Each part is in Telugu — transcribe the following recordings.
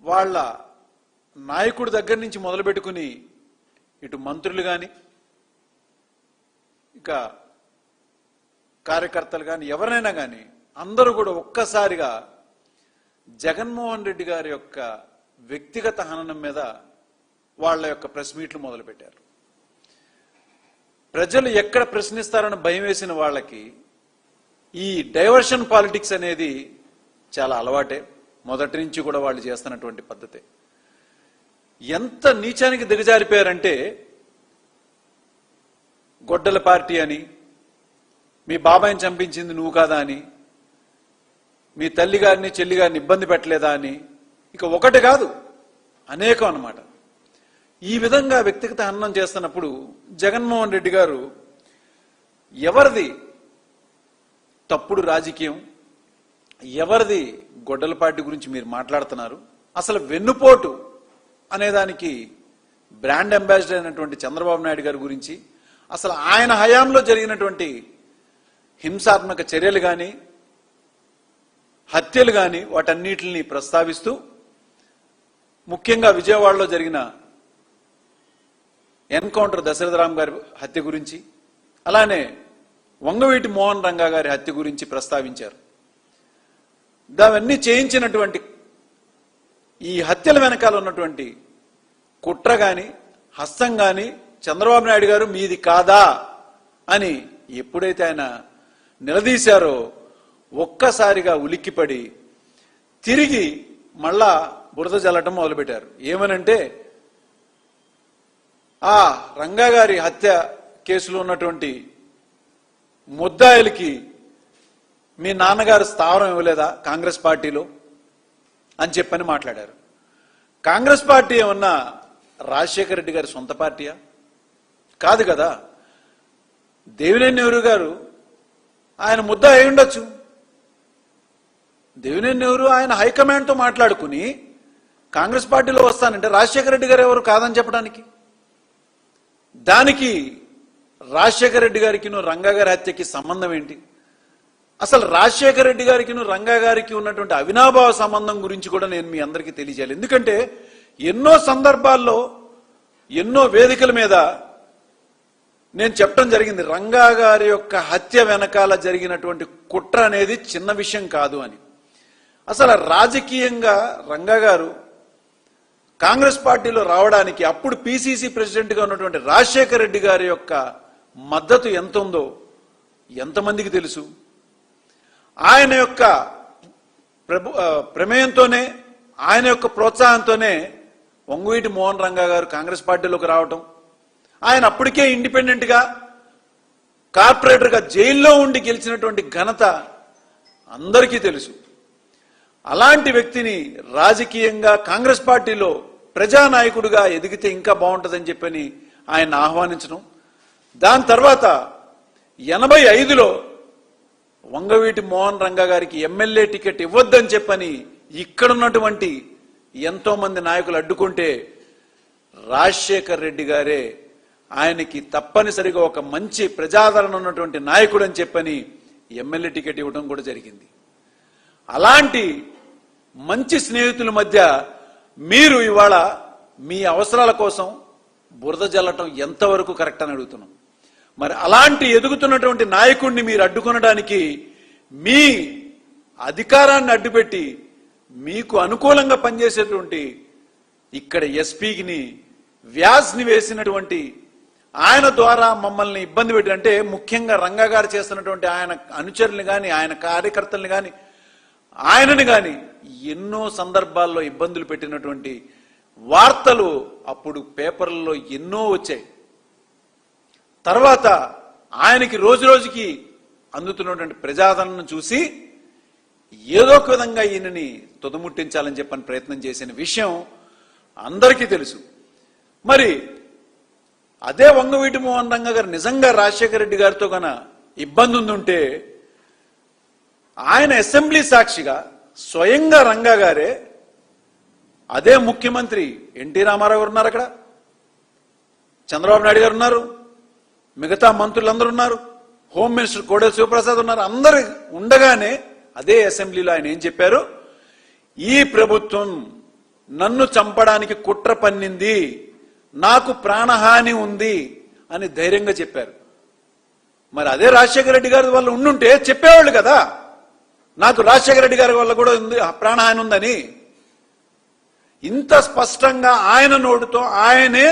వాళ్ళ నాయకుడి దగ్గర నుంచి మొదలుపెట్టుకుని ఇటు మంత్రులు కానీ ఇక కార్యకర్తలు కానీ ఎవరైనా కానీ అందరూ కూడా ఒక్కసారిగా జగన్మోహన్ రెడ్డి గారి యొక్క వ్యక్తిగత హననం మీద వాళ్ళ యొక్క ప్రెస్ మీట్లు మొదలుపెట్టారు. ప్రజలు ఎక్కడ ప్రశ్నిస్తారని భయం వేసిన వాళ్ళకి ఈ డైవర్షన్ పాలిటిక్స్ అనేది చాలా అలవాటే, మొదటి నుంచి కూడా వాళ్ళు చేస్తున్నటువంటి పద్ధతే. ఎంత నీచానికి దిగజారిపోయారంటే గొడ్డల పార్టీ అని, మీ బాబాయిని చంపించింది నువ్వు కాదా అని, మీ తల్లి గారిని చెల్లి గారిని ఇబ్బంది పెట్టలేదా అని, ఇక ఒకటి కాదు అనేకం అన్నమాట. ఈ విధంగా వ్యక్తిగత హననం చేస్తున్నప్పుడు జగన్మోహన్ రెడ్డి గారు ఎవరిది తప్పుడు రాజకీయం, ఎవరిది గొడ్డల పార్టీ గురించి మీరు మాట్లాడుతున్నారు, అసలు వెన్నుపోటు అనేదానికి బ్రాండ్ అంబాసిడర్ అయినటువంటి చంద్రబాబు నాయుడు గారి గురించి, అసలు ఆయన హయాంలో జరిగినటువంటి హింసాత్మక చర్యలు కానీ హత్యలు కానీ వాటన్నిటిని ప్రస్తావిస్తూ ముఖ్యంగా విజయవాడలో జరిగిన ఎన్కౌంటర్ దశరథరామ్ గారి హత్య గురించి, అలానే వంగవీటి మోహన్ రంగా గారి హత్య గురించి ప్రస్తావించారు. దావన్నీ చేయించినటువంటి ఈ హత్యల వెనకాల ఉన్నటువంటి కుట్ర గాని హస్తం గాని చంద్రబాబు నాయుడు గారు మీది కాదా అని ఎప్పుడైతే ఆయన నిలదీశారో ఒక్కసారిగా ఉలిక్కిపడి తిరిగి మళ్ళా బురద జల్లటం మొదలుపెట్టారు. ఏమనంటే ఆ రంగా గారి హత్య కేసులో ఉన్నటువంటి ముద్దాయిలకి మీ నాన్నగారు స్థావరం ఇవ్వలేదా కాంగ్రెస్ పార్టీలో అని చెప్పని మాట్లాడారు. కాంగ్రెస్ పార్టీ ఏమన్నా రాజశేఖర రెడ్డి గారి సొంత పార్టీయా? కాదు కదా. దేవినేని నెహ్రూ గారు ఆయన ముద్ద అయి ఉండొచ్చు. దేవినేని నెహ్రూ ఆయన హైకమాండ్తో మాట్లాడుకుని కాంగ్రెస్ పార్టీలో వస్తానంటే రాజశేఖర రెడ్డి గారు ఎవరు కాదని చెప్పడానికి? దానికి రాజశేఖర రెడ్డి గారికి రంగా గారి హత్యకి సంబంధం ఏంటి? అసలు రాజశేఖర రెడ్డి గారికి రంగా గారికి ఉన్నటువంటి అవినాభావ సంబంధం గురించి కూడా నేను మీ అందరికీ తెలియజేయాలి. ఎందుకంటే ఎన్నో సందర్భాల్లో ఎన్నో వేదికల మీద నేను చెప్పడం జరిగింది, రంగా గారి యొక్క హత్య వెనకాల జరిగినటువంటి కుట్ర అనేది చిన్న విషయం కాదు అని. అసలు రాజకీయంగా రంగా గారు కాంగ్రెస్ పార్టీలో రావడానికి అప్పుడు పిసిసి ప్రెసిడెంట్గా ఉన్నటువంటి రాజశేఖర రెడ్డి గారి యొక్క మద్దతు ఎంత ఉందో ఎంతమందికి తెలుసు? ఆయన యొక్క ప్రమేయంతోనే ఆయన యొక్క ప్రోత్సాహంతోనే వంగవీటి మోహన్ రంగా గారు కాంగ్రెస్ పార్టీలోకి రావటం, ఆయన అప్పటికే ఇండిపెండెంట్గా కార్పొరేటర్గా జైల్లో ఉండి గెలిచినటువంటి ఘనత అందరికీ తెలుసు. అలాంటి వ్యక్తిని రాజకీయంగా కాంగ్రెస్ పార్టీలో ప్రజానాయకుడిగా ఎదిగితే ఇంకా బాగుంటుందని చెప్పని ఆయన ఆహ్వానించడం, దాని తర్వాత 85లో వంగవీటి మోహన్ రంగా గారికి ఎమ్మెల్యే టికెట్ ఇవ్వద్దని చెప్పని ఇక్కడున్నటువంటి ఎంతో మంది నాయకులు అడ్డుకుంటే రాజశేఖర్ రెడ్డి గారే ఆయనకి తప్పనిసరిగా ఒక మంచి ప్రజాదరణ ఉన్నటువంటి నాయకుడు అని చెప్పని ఎమ్మెల్యే టికెట్ ఇవ్వడం కూడా జరిగింది. అలాంటి మంచి స్నేహితుల మధ్య మీరు ఇవాళ మీ అవసరాల కోసం బురద జల్లటం ఎంతవరకు కరెక్ట్ అని అడుగుతున్నాం. మరి అలాంటి ఎదుగుతున్నటువంటి నాయకుడిని మీరు అడ్డుకొనడానికి మీ అధికారాన్ని అడ్డుపెట్టి మీకు అనుకూలంగా పనిచేసేటువంటి ఇక్కడ ఎస్పీని వ్యాస్ని వేసినటువంటి ఆయన ద్వారా మమ్మల్ని ఇబ్బంది పెట్టి, అంటే ముఖ్యంగా రంగా గారు చేస్తున్నటువంటి ఆయన అనుచరుల్ని కానీ ఆయన కార్యకర్తల్ని కానీ ఆయనని కానీ ఎన్నో సందర్భాల్లో ఇబ్బందులు పెట్టినటువంటి వార్తలు అప్పుడు పేపర్లలో ఎన్నో వచ్చాయి. తర్వాత ఆయనకి రోజు రోజుకి అందుతున్నటువంటి ప్రజాదరణను చూసి ఏదో ఒక విధంగా ఈయనని తుదముట్టించాలని చెప్పని ప్రయత్నం చేసిన విషయం అందరికీ తెలుసు. మరి అదే వంగవీటి మోహన్ రంగా గారు నిజంగా రాజశేఖర రెడ్డి గారితో కన్నా ఇబ్బంది ఉండుంటే ఆయన అసెంబ్లీ సాక్షిగా స్వయంగా రంగా గారే, అదే ముఖ్యమంత్రి ఎన్టీ రామారావు గారు ఉన్నారు, అక్కడ చంద్రబాబు నాయుడు గారు ఉన్నారు, మిగతా మంత్రులందరూ ఉన్నారు, హోమ్ మినిస్టర్ కోడెల శివప్రసాద్ ఉన్నారు, అందరు ఉండగానే అదే అసెంబ్లీలో ఆయన ఏం చెప్పారు? ఈ ప్రభుత్వం నన్ను చంపడానికి కుట్ర పన్నింది, నాకు ప్రాణహాని ఉంది అని ధైర్యంగా చెప్పారు. మరి అదే రాజశేఖర రెడ్డి గారి వల్ల ఉండుంటే చెప్పేవాళ్ళు కదా, నాకు రాజశేఖర రెడ్డి గారి వల్ల కూడా ఉంది, ప్రాణహాని ఉందని. ఇంత స్పష్టంగా ఆయన నోటితో ఆయనే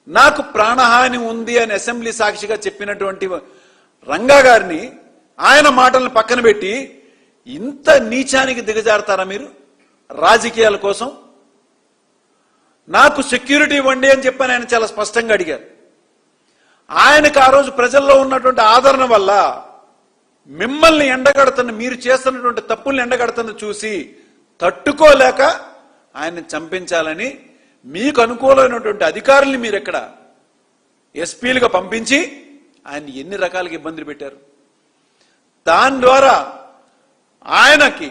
నాకు ప్రాణహాని ఉంది అని అసెంబ్లీ సాక్షిగా చెప్పినటువంటి రంగా గారిని, ఆయన మాటలను పక్కన పెట్టి ఇంత నీచానికి దిగజారుతారా మీరు రాజకీయాల కోసం? నాకు సెక్యూరిటీ ఇవ్వండి అని చెప్పని ఆయన చాలా స్పష్టంగా అడిగారు. ఆయనకు ఆ రోజు ప్రజల్లో ఉన్నటువంటి ఆదరణ వల్ల మిమ్మల్ని ఎండగడుతున్న, మీరు చేస్తున్నటువంటి తప్పుల్ని ఎండగడుతున్న చూసి తట్టుకోలేక ఆయన్ని చంపించాలని మీకు అనుకూలమైనటువంటి అధికారుల్ని మీరు ఎక్కడ ఎస్పీలుగా పంపించి ఆయన ఎన్ని రకాలుగా ఇబ్బందులు పెట్టారు. దాని ద్వారా ఆయనకి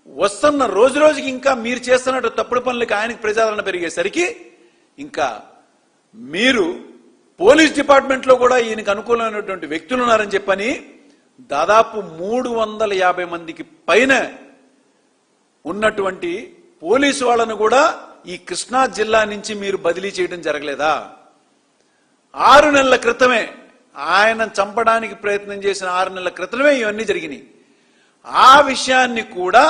వస్తున్న రోజు రోజుకి ఇంకా మీరు చేస్తున్నట్టు తప్పుడు పనులకి ఆయనకి ప్రజాదరణ పెరిగేసరికి ఇంకా మీరు పోలీస్ డిపార్ట్మెంట్లో కూడా ఈయనకు అనుకూలమైనటువంటి వ్యక్తులు ఉన్నారని చెప్పని దాదాపు 350 మందికి పైన ఉన్నటువంటి పోలీసు వాళ్ళను కూడా ఈ కృష్ణా జిల్లా నుంచి మీరు బదిలీ చేయడం జరగలేదా? 6 నెలల క్రితమే ఆయన చంపడానికి ప్రయత్నం చేసిన 6 నెలల క్రితమే ఇవన్నీ జరిగినాయి. ఆ విషయాన్ని కూడా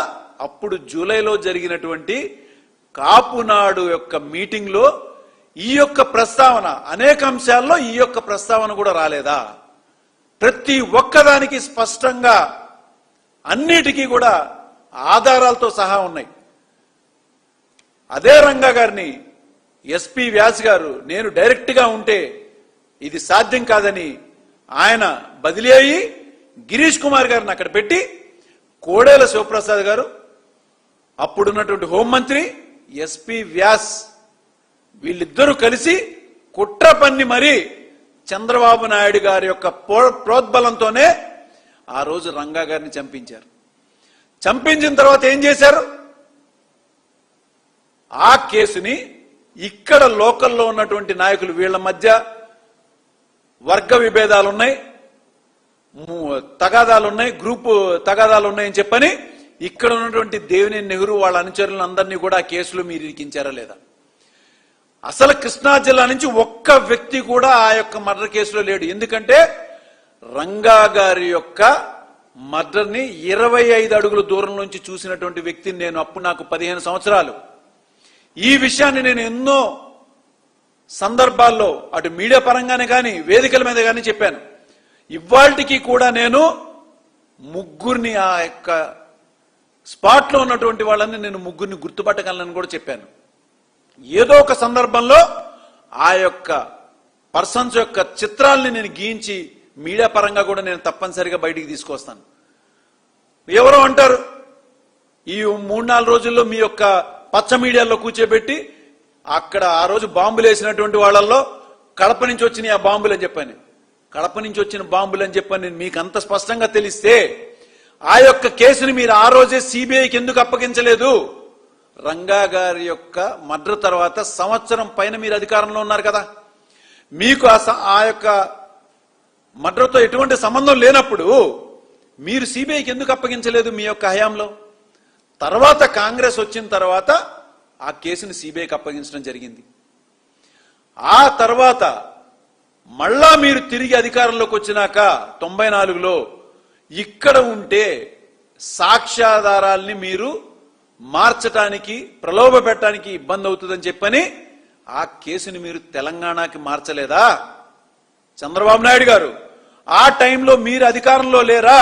అప్పుడు జూలైలో జరిగినటువంటి కాపునాడు యొక్క మీటింగ్ లో ఈ యొక్క ప్రస్తావన, అనేక అంశాల్లో ఈ యొక్క ప్రస్తావన కూడా రాలేదా? ప్రతి ఒక్కదానికి స్పష్టంగా అన్నిటికీ కూడా ఆధారాలతో సహా ఉన్నాయి. అదే రంగా గారిని ఎస్పీ వ్యాస్ గారు నేను డైరెక్ట్ గా ఉంటే ఇది సాధ్యం కాదని ఆయన బదిలీ అయ్యి గిరీష్ కుమార్ గారిని అక్కడ పెట్టి కోడేల శివప్రసాద్ గారు, అప్పుడున్నటువంటి హోంమంత్రి, ఎస్పీ వ్యాస్ వీళ్ళిద్దరూ కలిసి కుట్ర పన్ని మరీ చంద్రబాబు నాయుడు గారి యొక్క ప్రోద్బలంతోనే ఆ రోజు రంగా గారిని చంపించారు. చంపించిన తర్వాత ఏం చేశారు? ఆ కేసుని ఇక్కడ లోకల్లో ఉన్నటువంటి నాయకులు, వీళ్ళ మధ్య వర్గ విభేదాలున్నాయి, తగాదాలున్నాయి, గ్రూపు తగాదాలున్నాయని చెప్పని ఇక్కడ ఉన్నటువంటి దేవినేని నెహ్రూ వాళ్ళ అనుచరులను అందరినీ కూడా ఆ కేసులో మీరు ఇరికించారా లేదా? అసలు కృష్ణా జిల్లా నుంచి ఒక్క వ్యక్తి కూడా ఆ యొక్క మర్డర్ కేసులో లేడు. ఎందుకంటే రంగా గారి యొక్క మర్డర్ని 25 అడుగుల దూరం నుంచి చూసినటువంటి వ్యక్తిని నేను. అప్పుడు నాకు 15 సంవత్సరాలు. ఈ విషయాన్ని నేను ఎన్నో సందర్భాల్లో అటు మీడియా పరంగానే కానీ వేదికల మీద కానీ చెప్పాను. ఇవాళకి కూడా నేను ముగ్గురిని, ఆ యొక్క స్పాట్లో ఉన్నటువంటి వాళ్ళని నేను ముగ్గురిని గుర్తుపట్టగలను కూడా చెప్పాను. ఏదో ఒక సందర్భంలో ఆ యొక్క పర్సన్స్ యొక్క చిత్రాలని నేను గీయించి మీడియా పరంగా కూడా నేను తప్పనిసరిగా బయటికి తీసుకొస్తాను. ఎవరో అంటారు ఈ 3-4 రోజుల్లో మీ యొక్క పచ్చ మీడియాలో కూర్చోబెట్టి అక్కడ ఆ రోజు బాంబులు వేసినటువంటి వాళ్ళల్లో కడప నుంచి వచ్చిన ఆ బాంబులు అని చెప్పాను. కడప నుంచి వచ్చిన బాంబులు అని చెప్పని మీకు అంత స్పష్టంగా తెలిస్తే ఆ యొక్క కేసుని మీరు ఆ రోజే సిబిఐకి ఎందుకు అప్పగించలేదు? రంగా గారి యొక్క మర్డర్ తర్వాత సంవత్సరం పైన మీరు అధికారంలో ఉన్నారు కదా, మీకు ఆ యొక్క మర్డర్తో ఎటువంటి సంబంధం లేనప్పుడు మీరు సిబిఐకి ఎందుకు అప్పగించలేదు మీ యొక్క హయాంలో? తర్వాత కాంగ్రెస్ వచ్చిన తర్వాత ఆ కేసుని సిబిఐకి అప్పగించడం జరిగింది. ఆ తర్వాత మళ్ళా మీరు తిరిగి అధికారంలోకి వచ్చినాక 94లో ఇక్కడ ఉంటే సాక్ష్యాధారాల్ని మీరు మార్చడానికి, ప్రలోభ పెట్టడానికి ఇబ్బంది అవుతుందని చెప్పని ఆ కేసుని మీరు తెలంగాణకి మార్చలేదా? చంద్రబాబు నాయుడు గారు ఆ టైంలో మీరు అధికారంలో లేరా?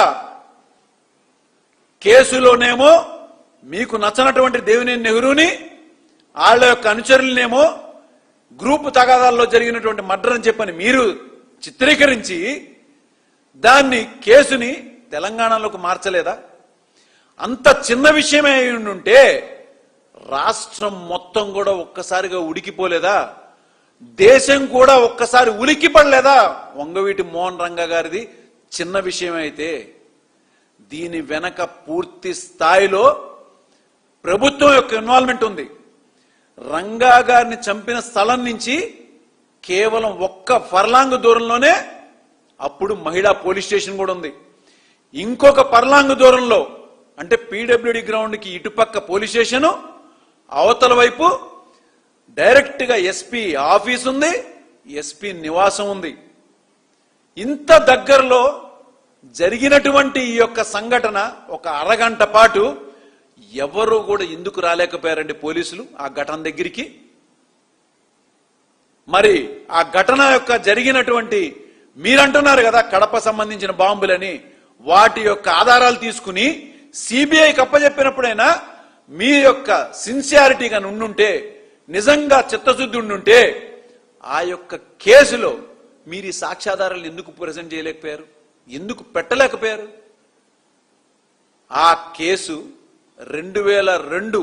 కేసులోనేమో మీకు నచ్చనటువంటి దేవినేని నెహ్రూని, వాళ్ళ యొక్క అనుచరులనేమో గ్రూపు తగాదాల్లో జరిగినటువంటి మర్డర్ అని చెప్పని మీరు చిత్రీకరించి దాన్ని, కేసుని తెలంగాణలోకి మార్చలేదా? అంత చిన్న విషయమే ఉంటే రాష్ట్రం మొత్తం కూడా ఒక్కసారిగా ఉడికిపోలేదా? దేశం కూడా ఒక్కసారి ఉలిక్కిపడలేదా? వంగవీటి మోహన్ రంగా గారిది చిన్న విషయం అయితే దీని వెనక పూర్తి స్థాయిలో ప్రభుత్వం యొక్క ఇన్వాల్వ్మెంట్ ఉంది. రంగా గారిని చంపిన స్థలం నుంచి కేవలం 1 ఫర్లాంగ్ దూరంలోనే అప్పుడు మహిళా పోలీస్ స్టేషన్ కూడా ఉంది. ఇంకొక ఫర్లాంగ్ దూరంలో అంటే పీడబ్ల్యూడి గ్రౌండ్ కి ఇటుపక్క పోలీస్ స్టేషను, అవతల వైపు డైరెక్ట్గా ఎస్పీ ఆఫీస్ ఉంది, ఎస్పీ నివాసం ఉంది. ఇంత దగ్గరలో జరిగినటువంటి ఈ యొక్క సంఘటన ఒక అరగంట పాటు ఎవరు కూడా ఎందుకు రాలేకపోయారండి పోలీసులు ఆ ఘటన దగ్గరికి? మరి ఆ ఘటన యొక్క జరిగినటువంటి మీరంటున్నారు కదా కడప సంబంధించిన బాంబులని, వాటి యొక్క ఆధారాలు తీసుకుని సిబిఐకి అప్పచెప్పినప్పుడైనా మీ యొక్క సిన్సియారిటీగా ఉండుంటే, నిజంగా చిత్తశుద్ధి ఉండుంటే ఆ యొక్క కేసులో మీరు ఈ సాక్ష్యాధారాలు ఎందుకు ప్రెజెంట్ చేయలేకపోయారు? ఎందుకు పెట్టలేకపోయారు? ఆ కేసు 2002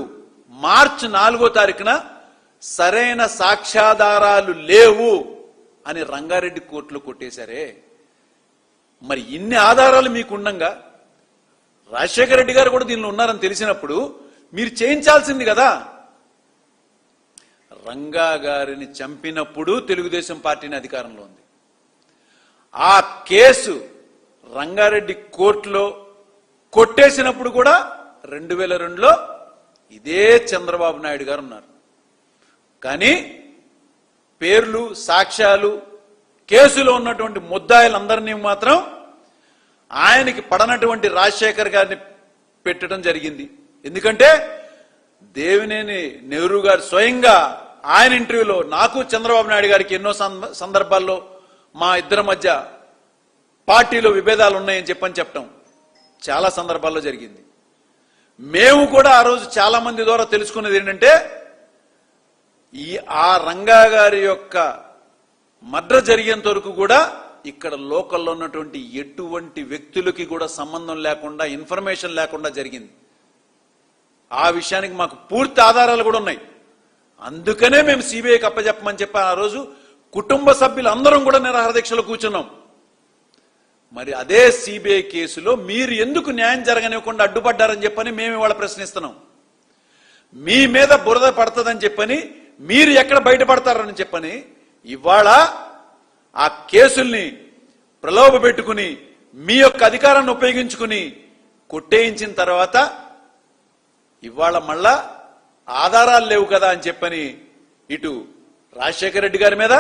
మార్చి 4వ తారీఖున సరైన సాక్ష్యాధారాలు లేవు అని రంగారెడ్డి కోర్టులో కొట్టేశారే. మరి ఇన్ని ఆధారాలు మీకు ఉండంగా రాజశేఖర రెడ్డి గారు కూడా దీనిలో ఉన్నారని తెలిసినప్పుడు మీరు చేయించాల్సింది కదా. రంగా గారిని చంపినప్పుడు తెలుగుదేశం పార్టీని అధికారంలో ఉంది. ఆ కేసు రంగారెడ్డి కోర్టులో కొట్టేసినప్పుడు కూడా 2002లో ఇదే చంద్రబాబు నాయుడు గారు ఉన్నారు. కానీ పేర్లు, సాక్ష్యాలు, కేసులో ఉన్నటువంటి ముద్దాయిలందరినీ మాత్రం ఆయనకి పడనటువంటి రాజశేఖర్ గారిని పెట్టడం జరిగింది. ఎందుకంటే దేవినేని నెహ్రూ గారు స్వయంగా ఆయన ఇంటర్వ్యూలో నాకు చంద్రబాబు నాయుడు గారికి ఎన్నో సందర్భాల్లో మా ఇద్దరి మధ్య పార్టీలో విభేదాలు ఉన్నాయని చెప్పడం చాలా సందర్భాల్లో జరిగింది. మేము కూడా ఆ రోజు చాలా మంది ద్వారా తెలుసుకున్నది ఏంటంటే ఆ రంగా గారి యొక్క మర్డర్ జరిగేంత వరకు కూడా ఇక్కడ లోకల్లో ఉన్నటువంటి ఎటువంటి వ్యక్తులకి కూడా సంబంధం లేకుండా, ఇన్ఫర్మేషన్ లేకుండా జరిగింది. ఆ విషయానికి మాకు పూర్తి ఆధారాలు కూడా ఉన్నాయి. అందుకనే మేము సిబిఐకి అప్పచెప్పమని చెప్పి ఆ రోజు కుటుంబ సభ్యులందరం కూడా నిరాహార దీక్షలో కూర్చున్నాం. మరి అదే సిబిఐ కేసులో మీరు ఎందుకు న్యాయం జరగనివ్వకుండా అడ్డుపడ్డారని చెప్పని మేము ఇవాళ ప్రశ్నిస్తున్నాం. మీ మీద బురద పడుతుందని చెప్పని, మీరు ఎక్కడ బయటపడతారని చెప్పని ఇవాళ ఆ కేసుల్ని ప్రలోభ పెట్టుకుని మీ యొక్క అధికారాన్ని ఉపయోగించుకుని కొట్టేయించిన తర్వాత ఇవాళ మళ్ళా ఆధారాలు లేవు కదా అని చెప్పని ఇటు రాజశేఖర రెడ్డి గారి మీద,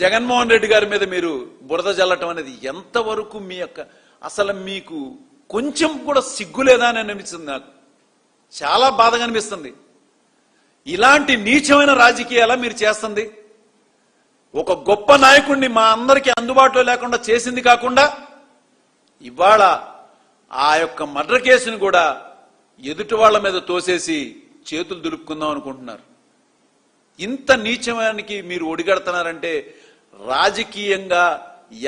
జగన్మోహన్ రెడ్డి గారి మీద మీరు బురద జల్లటం అనేది ఎంతవరకు మీ యొక్క, అసలు మీకు కొంచెం కూడా సిగ్గు లేదా అని అనిపిస్తుంది. నాకు చాలా బాధగా అనిపిస్తుంది. ఇలాంటి నీచమైన రాజకీయాల మీరు చేస్తుంది. ఒక గొప్ప నాయకుడిని మా అందరికీ అందుబాటులో లేకుండా చేసింది కాకుండా ఇవాళ ఆ యొక్క మర్డర్ కేసును కూడా ఎదుటి వాళ్ళ మీద తోసేసి చేతులు దులుపుకుందాం అనుకుంటున్నారు. ఇంత నీచమానికి మీరు ఒడిగడుతున్నారంటే రాజకీయంగా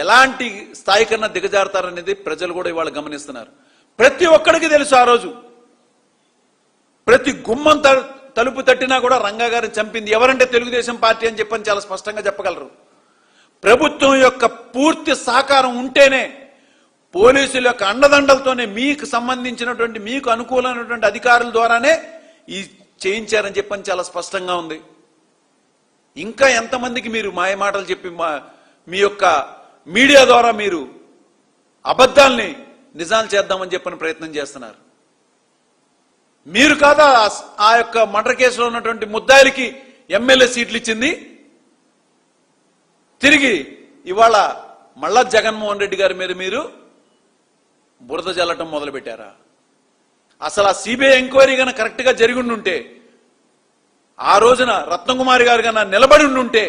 ఎలాంటి స్థాయి కన్నా దిగజారుతారనేది ప్రజలు కూడా ఇవాళ గమనిస్తున్నారు. ప్రతి ఒక్కడికి తెలుసు ఆ రోజు ప్రతి గుమ్మం తలుపు తట్టినా కూడా రంగా గారిని చంపింది ఎవరంటే తెలుగుదేశం పార్టీ అని చెప్పని చాలా స్పష్టంగా చెప్పగలరు. ప్రభుత్వం యొక్క పూర్తి సహకారం ఉంటేనే, పోలీసుల యొక్క అండదండలతోనే, మీకు సంబంధించినటువంటి మీకు అనుకూలమైనటువంటి అధికారుల ద్వారానే ఈ చేయించారని చెప్పని చాలా స్పష్టంగా ఉంది. ఇంకా ఎంతమందికి మీరు మాయ మాటలు చెప్పి మీ యొక్క మీడియా ద్వారా మీరు అబద్ధాల్ని నిజాలు చేద్దామని చెప్పని ప్రయత్నం చేస్తున్నారు. మీరు కాదా ఆ యొక్క మర్డర్ కేసులో ఉన్నటువంటి ముద్దాయిలకి ఎమ్మెల్యే సీట్లు ఇచ్చింది? తిరిగి ఇవాళ మళ్ళా జగన్మోహన్ రెడ్డి గారి మీద మీరు బురద జల్లటం మొదలు పెట్టారా? అసలు ఆ సిబిఐ ఎంక్వైరీ కన్నా కరెక్ట్ గా జరిగి ఉంటే, ఆ రోజున రత్నకుమారి గారు కన్నా నిలబడి ఉంటే